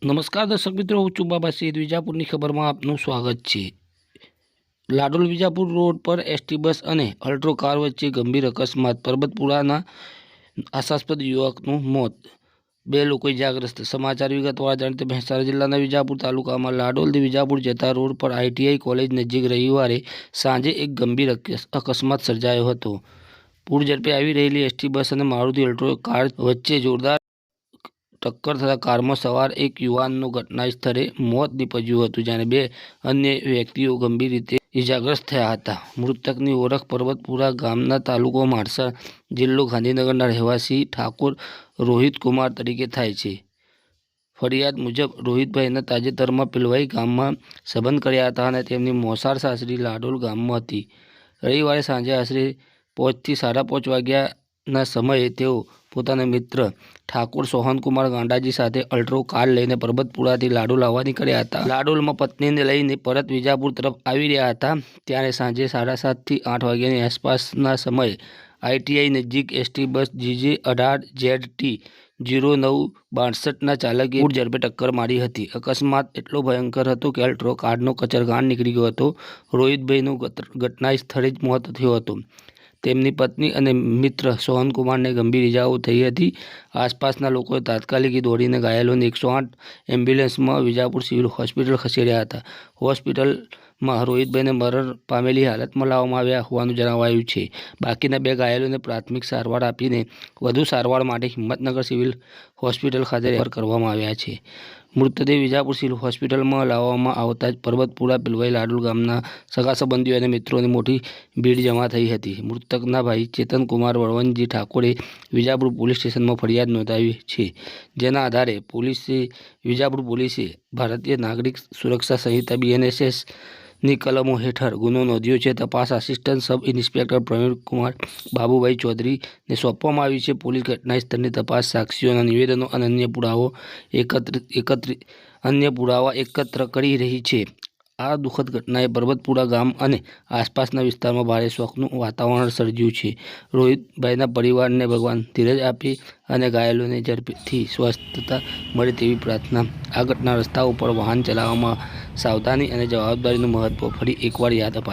નમસ્કાર દર્શક મિત્રો, હું છું બાબા સૈયદ. વિજાપુરની ખબરમાં આપનું સ્વાગત છે. લાડોલ વિજાપુર રોડ પર એસટી બસ અને અલ્ટ્રો કાર વચ્ચે ગંભીર અકસ્માત. પરબતપુરાના આશાસ્પદ યુવકનું મોત, 2 લોકો ઇજાગ્રસ્ત. સમાચાર વિગતવાર જાણીએ. મહેસાણા જિલ્લાના વિજાપુર તાલુકામાં લાડોલથી વિજાપુર જતા રોડ પર આઈટીઆઈ કોલેજ નજીક રવિવારે સાંજે એક ગંભીર અકસ્માત સર્જાયો હતો. પૂર ઝડપે આવી રહેલી એસટી બસ અને મારુતિ અલ્ટ્રો કાર વચ્ચે જોરદાર ટક્કર થતાં કારમાં સવાર એક યુવાનનું ઘટના સ્થળે મોત નીપજ્યું હતું, જ્યારે 2 અન્ય વ્યક્તિઓ ગંભીર રીતે ઇજાગ્રસ્ત થયા હતા. મૃતકની ઓળખ પરબતપુરા ગામના, તાલુકો માણસા, જિલ્લો ગાંધીનગરના રહેવાસી ઠાકોર રોહિત કુમાર તરીકે થાય છે. ફરિયાદ મુજબ રોહિતભાઈને તાજેતરમાં પિલવાઈ ગામમાં સંબંધ કર્યા હતા અને તેમની મોસાળ સાસરી લાડોલ ગામમાં હતી. રવિવારે સાંજે આશરે 5 થી 5:30 વાગ્યાના સમયે તેઓ પોતાના મિત્ર ઠાકોર સોહનકુમાર ગાંડાજી સાથે અલ્ટ્રો કાર લઈને પરબતપુરાથી લાડોલ આવવા નીકળ્યા હતા. લાડોલમાં પત્નીને લઈને પરત વિજાપુર તરફ આવી રહ્યા હતા, ત્યારે સાંજે 7:30 થી 8 વાગ્યાની આસપાસના સમયે આઈટીઆઈ નજીક એસટી બસ GJ18ZT0962ના ચાલકે પૂર ઝડપે ટક્કર મારી હતી. અકસ્માત એટલો ભયંકર હતો કે અલ્ટ્રો કારનો કચરઘાણ નીકળી ગયો હતો. રોહિતભાઈનું ઘટના સ્થળે જ મોત થયું હતું. તેમની પત્ની અને મિત્ર સોહનકુમારને ગંભીર ઇજાઓ થઈ હતી. આસપાસના લોકોએ તાત્કાલિક દોડીને ઘાયલોને 108 એમ્બ્યુલન્સમાં વિજાપુર સિવિલ હોસ્પિટલ ખસેડ્યા હતા. હોસ્પિટલમાં રોહિતભાઈને મરણ પામેલી હાલતમાં લાવવામાં આવ્યા હોવાનું જણાવાયું છે. બાકીના 2 ઘાયલોને પ્રાથમિક સારવાર આપીને વધુ સારવાર માટે હિંમતનગર સિવિલ હોસ્પિટલ ખાતે રેફર કરવામાં આવ્યા છે. મૃતદેહ વિજાપુર સિવિલ હોસ્પિટલમાં લાવવામાં આવતા જ પરબતપુરા, પિલવાઈ, લાડોલ ગામના સગા સંબંધીઓ અને મિત્રોની મોટી ભીડ જમા થઈ હતી. મૃતકના ભાઈ ચેતનકુમાર વળવનજી ઠાકોરે વિજાપુર પોલીસ સ્ટેશનમાં ફરિયાદ નોંધાવી છે, જેના આધારે વિજાપુર પોલીસે ભારતીય નાગરિક સુરક્ષા સંહિતા BNSSની કલમો હેઠળ ગુનો નોંધ્યો છે. તપાસ assistant sub inspector Pravinkumar Babubhai ચૌધરીને સોંપવામાં આવી છે. પોલીસ ઘટના સ્થળની તપાસ, સાક્ષીઓના નિવેદનો અને અન્ય પુરાવા એકત્ર કરી રહી છે. આ દુઃખદ ઘટનાએ પરબતપુરા ગામ અને આસપાસના વિસ્તારમાં ભારે શોકનું વાતાવરણ સર્જ્યું છે. રોહિતભાઈના પરિવારને ભગવાન ધીરજ આપે અને ઘાયલોને ઝડપથી સ્વસ્થતા મળે તેવી પ્રાર્થના. આ ઘટના રસ્તા ઉપર વાહન ચલાવવામાં સાવધાની અને જવાબદારીનું મહત્વ ફરી એકવાર યાદ અપાવ્યું.